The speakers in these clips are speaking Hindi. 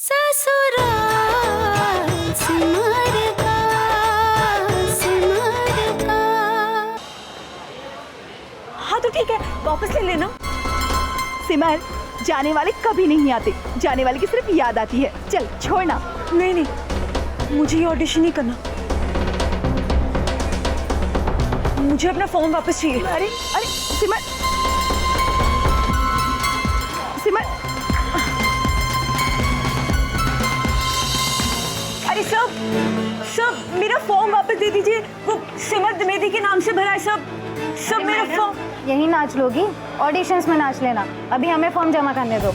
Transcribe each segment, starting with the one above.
ससुराल सिमर का, सिमर का। हाँ तो ठीक है, वापस ले लेना। सिमर, जाने वाले कभी नहीं आते, जाने वाले की सिर्फ याद आती है। चल छोड़ना। नहीं नहीं, मुझे ये ऑडिशन नहीं करना, मुझे अपना फोन वापस चाहिए। अरे अरे सिमर, सिमर, अरे सब मेरा फॉर्म वापस दे दीजिए। वो सिमर द्विवेदी के नाम से भरा है सब मेरा फॉर्म। यही नाच लोगी, ऑडिशंस में नाच लेना। अभी हमें फॉर्म जमा करने दो।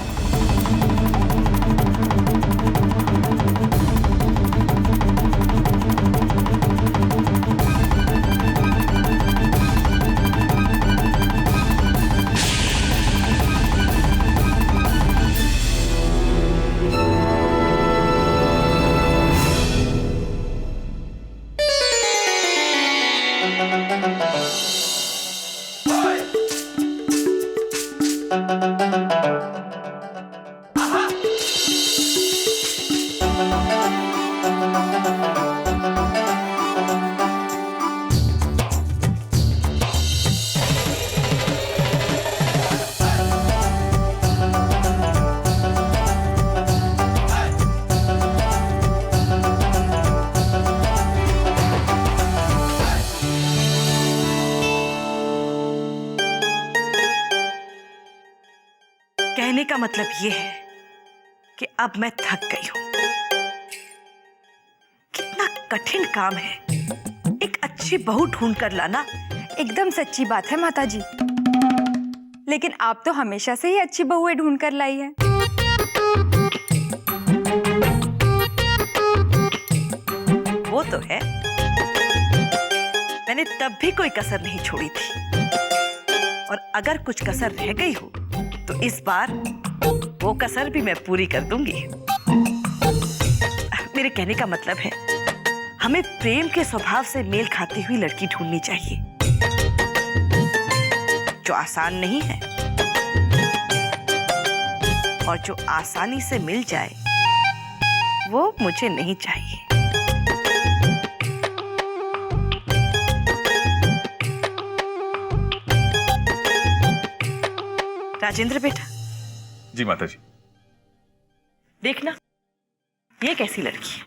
कहने का मतलब ये है कि अब मैं थक गई हूं। कितना कठिन काम है एक अच्छी बहू ढूंढ कर लाना। एकदम सच्ची बात है माताजी, लेकिन आप तो हमेशा से ही अच्छी बहुएं ढूंढ कर लाई है। वो तो है, मैंने तब भी कोई कसर नहीं छोड़ी थी, और अगर कुछ कसर रह गई हो तो इस बार वो कसर भी मैं पूरी कर दूंगी। मेरे कहने का मतलब है, हमें प्रेम के स्वभाव से मेल खाती हुई लड़की ढूंढनी चाहिए, जो आसान नहीं है और जो आसानी से मिल जाए, वो मुझे नहीं चाहिए। राजेंद्र बेटा। जी माताजी। देखना ये कैसी लड़की है।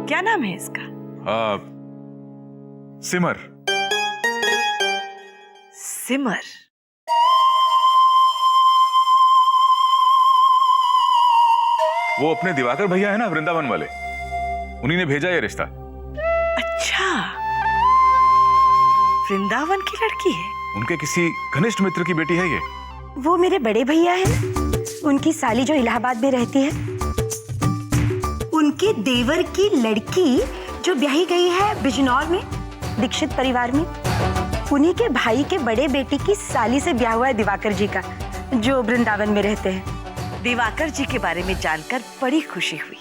क्या नाम है इसका? सिमर। सिमर। वो अपने दिवाकर भैया है ना, वृंदावन वाले, उन्हीं ने भेजा ये रिश्ता। अच्छा, वृंदावन की लड़की है? उनके किसी घनिष्ठ मित्र की बेटी है ये। वो मेरे बड़े भैया है ना, उनकी साली जो इलाहाबाद में रहती है, उनके देवर की लड़की जो ब्याही गई है बिजनौर में दीक्षित परिवार में, उन्हीं के भाई के बड़े बेटी की साली से ब्याह हुआ है दिवाकर जी का, जो वृंदावन में रहते हैं। दिवाकर जी के बारे में जानकर बड़ी खुशी हुई।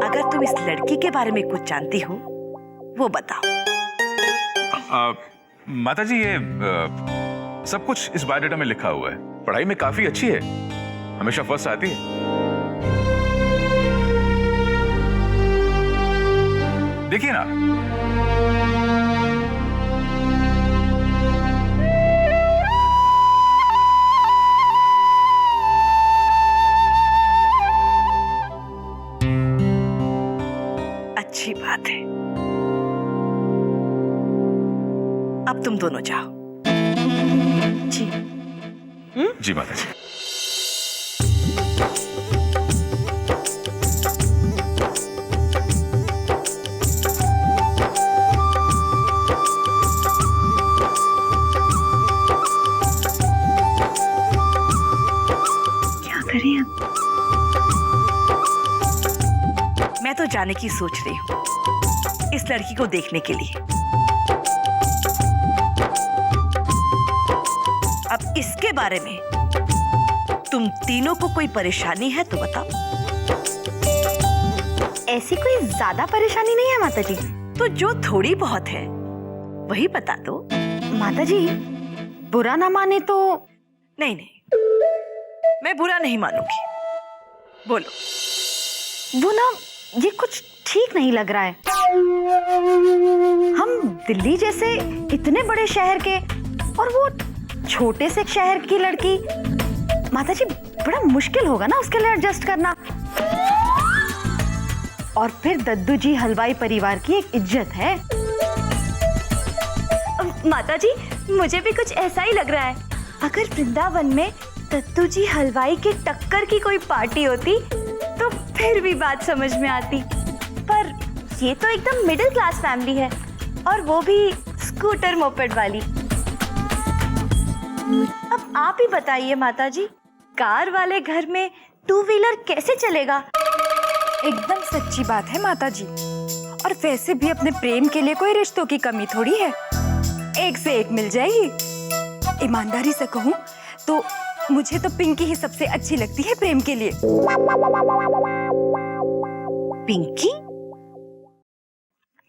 अगर तुम इस लड़की के बारे में कुछ जानती हो वो बताओ। माताजी, ये सब कुछ इस बायोडाटा में लिखा हुआ है। पढ़ाई में काफी अच्छी है, हमेशा फर्स्ट आती है। देखिए ना, अच्छी बात है। अब तुम दोनों जाओ। जी। जी माताजी। क्या करें अब? मैं तो जाने की सोच रही हूँ इस लड़की को देखने के लिए। अब इसके बारे में तुम तीनों को कोई परेशानी है तो बताओ। ऐसी कोई ज्यादा परेशानी नहीं है माताजी। तो जो थोड़ी बहुत है वही बता दो। माताजी, बुरा ना माने तो? नहीं नहीं, मैं बुरा नहीं मानूंगी। बोलो। वो ना, ये कुछ ठीक नहीं लग रहा है। हम दिल्ली जैसे इतने बड़े शहर के और वो छोटे से शहर की लड़की, माताजी बड़ा मुश्किल होगा ना उसके लिए एडजस्ट करना। और फिर दद्दू जी हलवाई परिवार की एक इज्जत है। माताजी, मुझे भी कुछ ऐसा ही लग रहा है। अगर वृंदावन में दद्दू जी हलवाई के टक्कर की कोई पार्टी होती तो फिर भी बात समझ में आती, पर ये तो एकदम मिडिल क्लास फैमिली है, और वो भी स्कूटर मोपेड वाली। अब आप ही बताइए माताजी, कार वाले घर में टू व्हीलर कैसे चलेगा? एकदम सच्ची बात है माताजी। और वैसे भी अपने प्रेम के लिए कोई रिश्तों की कमी थोड़ी है, एक से एक मिल जाएगी। ईमानदारी से कहूँ तो मुझे तो पिंकी ही सबसे अच्छी लगती है प्रेम के लिए। पिंकी?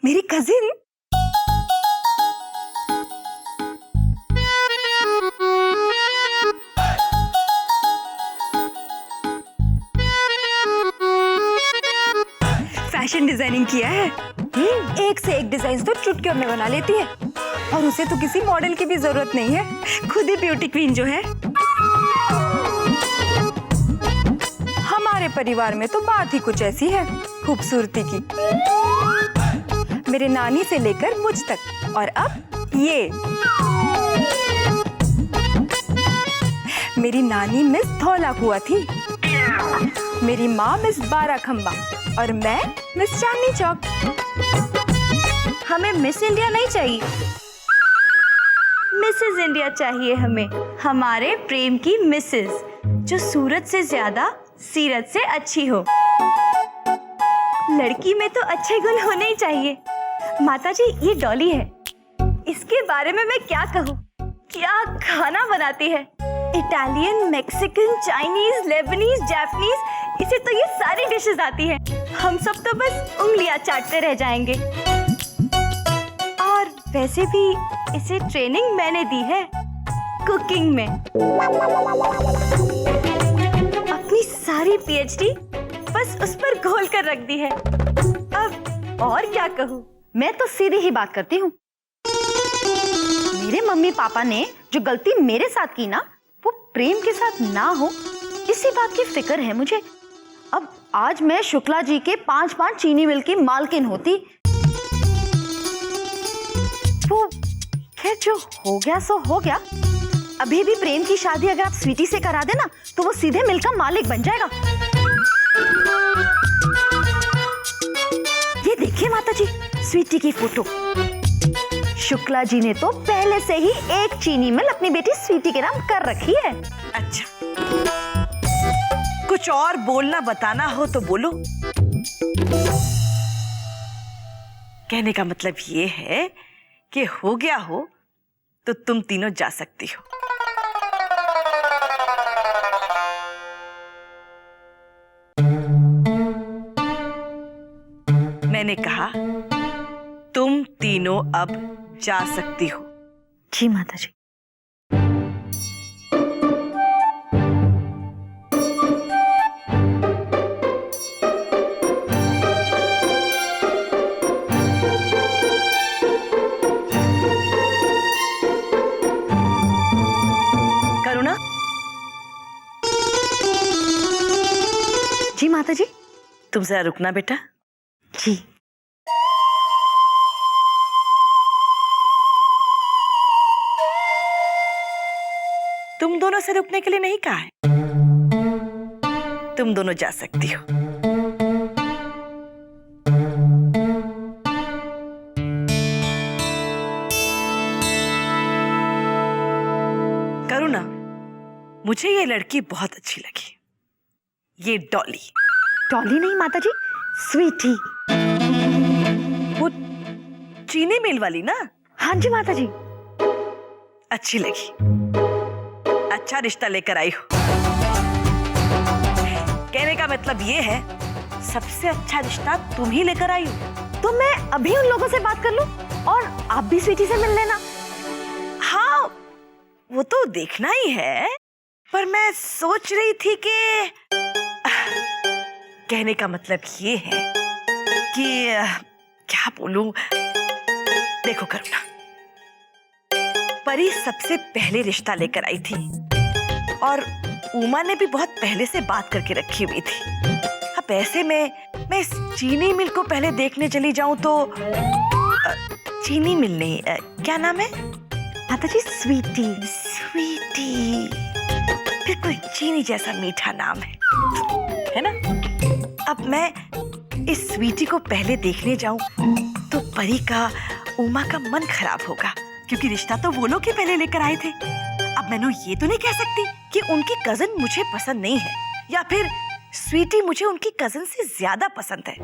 मेरी कजिन। फैशन डिजाइनिंग किया है। एक से एक डिजाइन तो चुटकियों में बना लेती है, और उसे तो किसी मॉडल की भी जरूरत नहीं है, खुद ही ब्यूटी क्वीन जो है। हमारे परिवार में तो बात ही कुछ ऐसी है खूबसूरती की, मेरे नानी से लेकर मुझ तक। और अब ये मेरी नानी मिस धौला कुआं थी, मेरी माँ मिस बारा खंबा, और मैं मिस चांदनी चौक। हमें मिस इंडिया नहीं चाहिए, मिसेस इंडिया चाहिए हमें। हमारे प्रेम की मिसेस, जो सूरत से ज्यादा सीरत से अच्छी हो। लड़की में तो अच्छे गुण होने ही चाहिए। माताजी, ये डॉली है, इसके बारे में मैं क्या कहूँ? क्या खाना बनाती है! Italian, Mexican, Chinese, Lebanese, Japanese, इसे तो ये सारी डिशेस आती हैं। हम सब तो बस उंगलियां चाटते रह जाएंगे। और वैसे भी इसे ट्रेनिंग मैंने दी है कुकिंग में। अपनी सारी पीएचडी बस उस पर घोल कर रख दी है। अब और क्या कहूँ? मैं तो सीधी ही बात करती हूँ। मेरे मम्मी पापा ने जो गलती मेरे साथ की ना, वो प्रेम के साथ ना हो, इसी बात की फिक्र है मुझे। अब आज मैं शुक्ला जी के 5-5 चीनी मिल की मालकिन होती। वो खैर जो हो गया सो हो गया। अभी भी प्रेम की शादी अगर आप स्वीटी से करा देना तो वो सीधे मिल का मालिक बन जाएगा। ये देखिए माताजी, स्वीटी की फोटो। शुक्ला जी ने तो पहले से ही एक चीनी मिल अपनी बेटी स्वीटी के नाम कर रखी है। अच्छा, कुछ और बोलना बताना हो तो बोलो। कहने का मतलब ये है कि हो गया हो तो तुम तीनों जा सकती हो। मैंने कहा तुम तीनों अब जा सकती हो। जी माताजी। करुणा। जी माताजी। तुम जरा रुकना बेटा। जी। तुम दोनों से रुकने के लिए नहीं कहा है, तुम दोनों जा सकती हो। करुणा, मुझे ये लड़की बहुत अच्छी लगी, ये डॉली। डॉली नहीं माताजी, स्वीटी। वो चीनी मिल वाली ना? हाँ जी माताजी। अच्छी लगी, अच्छा रिश्ता लेकर आई हो। कहने का मतलब ये है सबसे अच्छा रिश्ता तुम ही लेकर आई हो। तो मैं अभी उन लोगों से बात कर लूं और आप भी स्वीटी से मिल लेना। हाँ, वो तो देखना ही है, पर मैं सोच रही थी कि कहने का मतलब ये है कि क्या बोलूं। देखो करुणा, परी सबसे पहले रिश्ता लेकर आई थी और उमा ने भी बहुत पहले से बात करके रखी हुई थी। अब ऐसे में मैं इस चीनी मिल को पहले देखने चली जाऊं तो चीनी मिल नहीं, क्या नाम है माताजी? स्वीटी। स्वीटी, बिल्कुल चीनी जैसा मीठा नाम है ना? अब मैं इस स्वीटी को पहले देखने जाऊं तो परी का, उमा का मन खराब होगा, क्योंकि रिश्ता तो वो लोग ही पहले लेकर आए थे। अब मैंने ये तो नहीं कह सकती कि उनकी कजन मुझे पसंद नहीं है या फिर स्वीटी मुझे उनकी कजन से ज्यादा पसंद है।